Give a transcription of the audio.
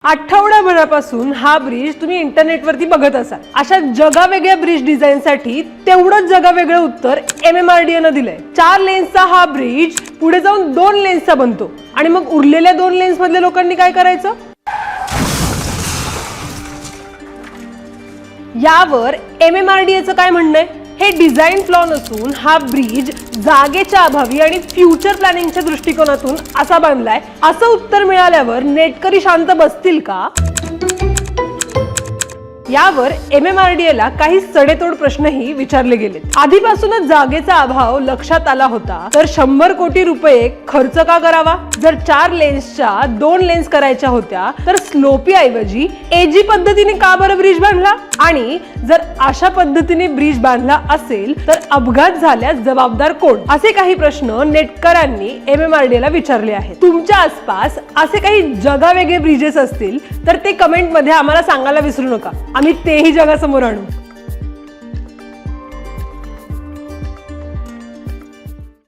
आठवड्याभरापासून हा ब्रिज तुम्ही इंटरनेटवरती बघत असाल. अशा जगावेगळ्या ब्रिज डिझाईनसाठी तेवढंच जगावेगळं उत्तर MMRDA ने दिलंय. 4 लेन्सचा हा ब्रिज पुढे जाऊन 2 लेन्सचा बनतो आणि मग उरलेल्या 2 लेन्स मधल्या लोकांनी काय करायचं? यावर MMRDAचं काय म्हणणं आहे? हे डिझाईन फ्लॉ नसून हा ब्रिज जागेच्या अभावी आणि फ्युचर प्लॅनिंगच्या दृष्टिकोनातून असा बांधलाय असं उत्तर मिळाल्यावर नेटकरी शांत बसतील का? यावर MMRDA ला काही सडेतोड प्रश्नही विचारले गेले. आधीपासूनच जागेचा अभाव लक्षात आला होता तर 100 कोटी रुपये खर्च का करावा? जर 4 लेन्सच्या 2 लेन्स करायच्या होत्या तर स्लोपी ऐवजी एजी पद्धतीने का बरं ब्रिज बांधला? आणि जर अशा पद्धतीने ब्रिज बांधला असेल तर अपघात झाल्यास जबाबदार कोण? असे काही प्रश्न नेटकरांनी MMRDA ला विचारले आहेत. तुमच्या आसपास असे काही जगावेगळे ब्रिजेस असतील तर ते कमेंट मध्ये आम्हाला सांगायला विसरू नका. आम्ही तेही जगासमोर आणू.